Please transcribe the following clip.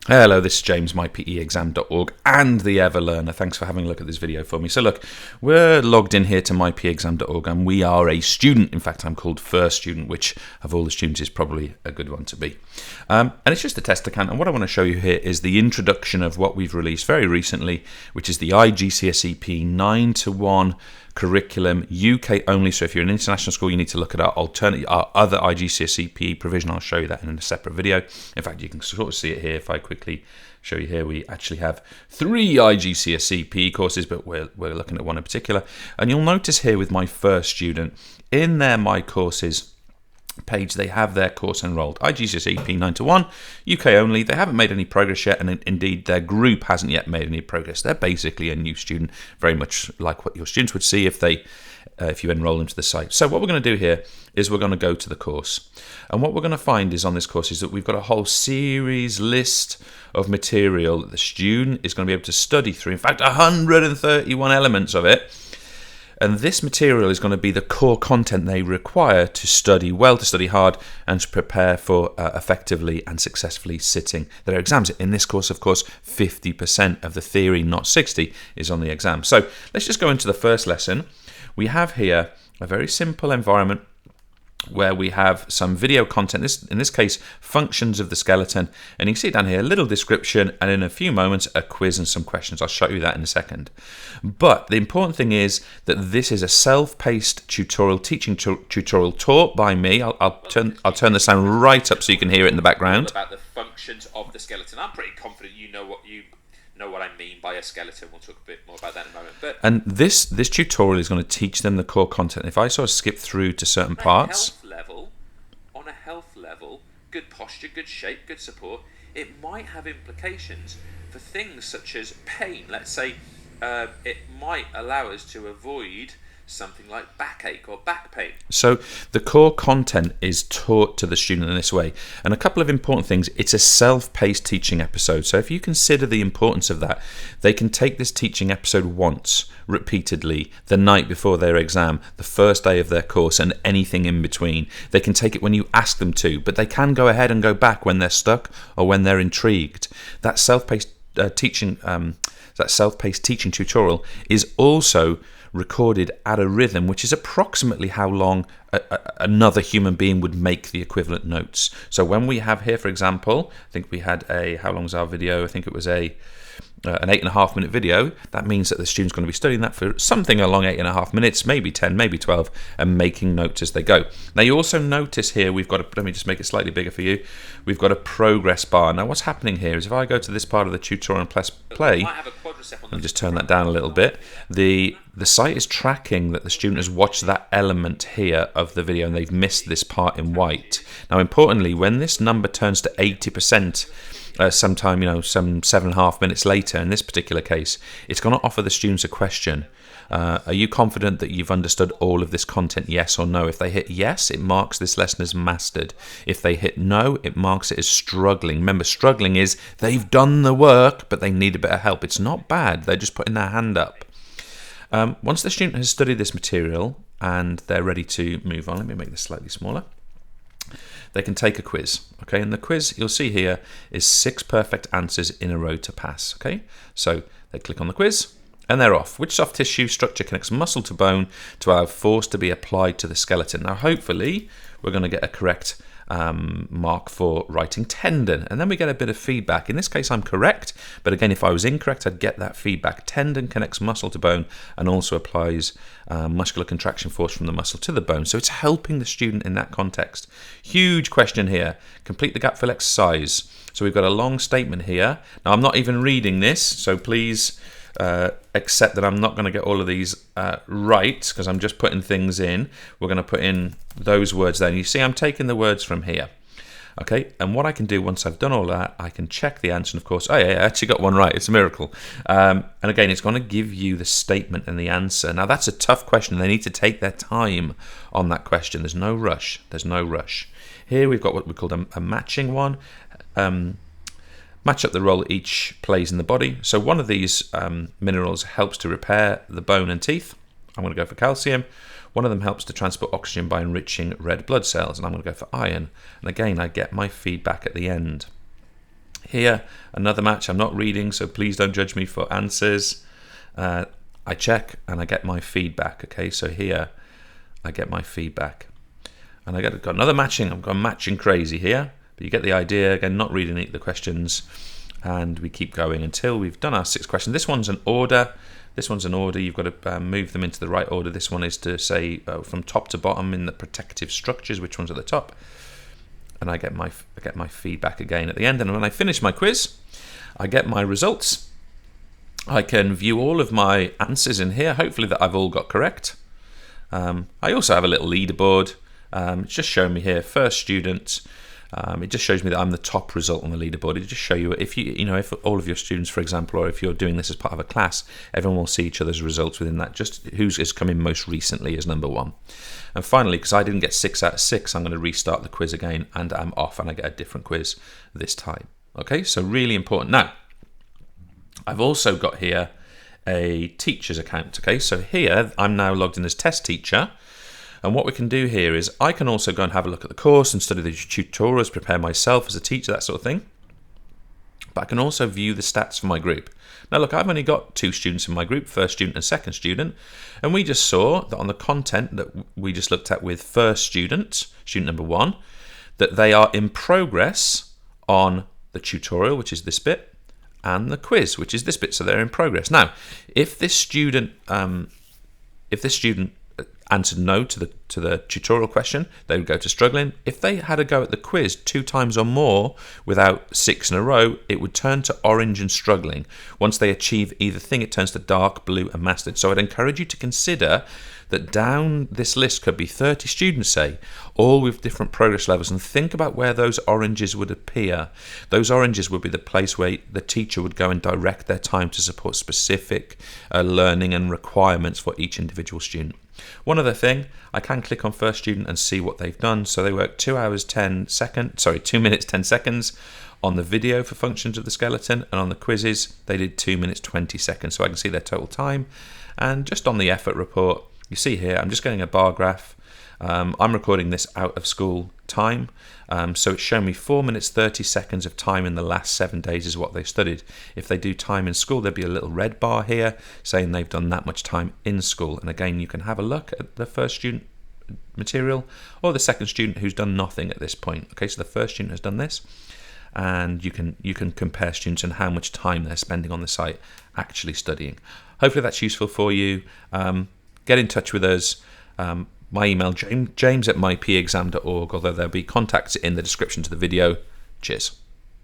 Hello, this is James, mypeexam.org and the EverLearner. Thanks for having a look at this video for me. So look, we're logged in here to mypeexam.org and we are a student. In fact, I'm called first student, which of all the students is probably a good one to be. And it's just a test account. And what I want to show you here is the introduction of what we've released very recently, which is the IGCSE PE 9-to-1 curriculum, UK only. So if you're an international school, you need to look at our other IGCSE PE provision. I'll show you that in a separate video. In fact, you can sort of see it here. If I quickly show you here, we actually have 3 IGCSE PE courses, but we're looking at one in particular. And you'll notice here with my first student, in their My Courses page, they have their course enrolled, IGCSE PE 9-to-1, UK only. They haven't made any progress yet, and indeed their group hasn't yet made any progress. They're basically a new student, very much like what your students would see if you enroll into the site. So what we're going to do here is we're going to go to the course, and what we're going to find is on this course is that we've got a whole series list of material that the student is going to be able to study through. In fact, 131 elements of it. And this material is going to be the core content they require to study well, to study hard, and to prepare for effectively and successfully sitting their exams. In this course, of course, 50% of the theory, not 60, is on the exam. So let's just go into the first lesson. We have here a very simple environment where we have some video content, in this case, functions of the skeleton. And you can see down here, a little description, and in a few moments, a quiz and some questions. I'll show you that in a second. But the important thing is that this is a self-paced tutorial, teaching tutorial taught by me. I'll turn the sound right up so you can hear it in the background. About the functions of the skeleton. I'm pretty confident you know what I mean by a skeleton. We'll talk a bit more about that in a moment. But and this tutorial is going to teach them the core content. If I sort of skip through to certain parts, on a health level, good posture, good shape, good support, it might have implications for things such as pain. Let's say it might allow us to avoid something like backache or back pain. So the core content is taught to the student in this way. And a couple of important things, it's a self-paced teaching episode. So if you consider the importance of that, they can take this teaching episode once, repeatedly, the night before their exam, the first day of their course, and anything in between. They can take it when you ask them to, but they can go ahead and go back when they're stuck or when they're intrigued. That self-paced teaching tutorial is also recorded at a rhythm which is approximately how long another human being would make the equivalent notes. So when we have here, for example, I think we had how long was our video? I think it was an 8.5 minute video. That means that the student's going to be studying that for something along 8.5 minutes, maybe 10, maybe 12, and making notes as they go. Now you also notice here we've got let me just make it slightly bigger for you. We've got a progress bar. Now what's happening here is if I go to this part of the tutorial and press play, let me just turn that down a little bit. The site is tracking that the student has watched that element here of the video and they've missed this part in white. Now importantly, when this number turns to 80%, sometime, some 7.5 minutes later, in this particular case, it's going to offer the students a question. Are you confident that you've understood all of this content, yes or no? If they hit yes, it marks this lesson as mastered. If they hit no, it marks it as struggling. Remember, struggling is they've done the work, but they need a bit of help. It's not bad. They're just putting their hand up. Once the student has studied this material and they're ready to move on, let me make this slightly smaller. They can take a quiz, okay? And the quiz you'll see here is 6 perfect answers in a row to pass, okay? So they click on the quiz and they're off. Which soft tissue structure connects muscle to bone to allow force to be applied to the skeleton? Now, hopefully, we're going to get a correct mark for writing tendon, and then we get a bit of feedback. In this case, I'm correct, but again, if I was incorrect, I'd get that feedback. Tendon connects muscle to bone and also applies muscular contraction force from the muscle to the bone, so it's helping the student in that context. Huge question here. Complete the gap fill exercise. So we've got a long statement here. Now, I'm not even reading this, so please accept that I'm not going to get all of these right, because I'm just putting things in. We're going to put in those words there. And you see I'm taking the words from here. Okay, and what I can do once I've done all that, I can check the answer. And of course, oh yeah, I actually got one right. It's a miracle. And again, it's going to give you the statement and the answer. Now, that's a tough question. They need to take their time on that question. There's no rush. There's no rush. Here we've got what we call a matching one. Match up the role that each plays in the body. So one of these minerals helps to repair the bone and teeth. I'm going to go for calcium. One of them helps to transport oxygen by enriching red blood cells, and I'm going to go for iron. And again, I get my feedback at the end. Here, another match. I'm not reading, so please don't judge me for answers. I check and I get my feedback. Okay, so here I get my feedback. And I got another matching. I'm going matching crazy here. But you get the idea. Again, not reading the questions. And we keep going until we've done our 6 questions. This one's an order. You've got to move them into the right order. This one is to say from top to bottom in the protective structures, which one's at the top. And I get my feedback again at the end. And when I finish my quiz, I get my results. I can view all of my answers in here, hopefully that I've all got correct. I also have a little leaderboard. It's just showing me here, first student. It just shows me that I'm the top result on the leaderboard. It just show you if if all of your students, for example, or if you're doing this as part of a class, everyone will see each other's results within that. Just who's has come in most recently is number 1. And finally, because I didn't get 6 out of 6, I'm going to restart the quiz again, and I'm off, and I get a different quiz this time. Okay, so really important. Now, I've also got here a teacher's account. Okay, so here I'm now logged in as test teacher. And what we can do here is I can also go and have a look at the course and study the tutorials, prepare myself as a teacher, that sort of thing. But I can also view the stats for my group. Now look, I've only got 2 students in my group, first student and second student. And we just saw that on the content that we just looked at with first student number 1, that they are in progress on the tutorial, which is this bit, and the quiz, which is this bit. So they're in progress. Now, if this student answered no to the tutorial question, they would go to struggling. If they had a go at the quiz 2 times or more without 6 in a row, it would turn to orange and struggling. Once they achieve either thing, it turns to dark blue and mastered. So I'd encourage you to consider that down this list could be 30 students, say, all with different progress levels, and think about where those oranges would appear. Those oranges would be the place where the teacher would go and direct their time to support specific learning and requirements for each individual student. One other thing, I can click on first student and see what they've done. So they worked 2 minutes 10 seconds on the video for functions of the skeleton, and on the quizzes they did 2 minutes 20 seconds. So I can see their total time. And just on the effort report, you see here, I'm just getting a bar graph. I'm recording this out of school time, so it's showing me 4 minutes 30 seconds of time in the last 7 days is what they studied. If they do time in school, there'd be a little red bar here saying they've done that much time in school. And again, you can have a look at the first student material or the second student who's done nothing at this point. Okay, so the first student has done this, and you can compare students and how much time they're spending on the site actually studying. Hopefully that's useful for you. Get in touch with us. My email, james@mypeexam.org, although there'll be contacts in the description to the video. Cheers.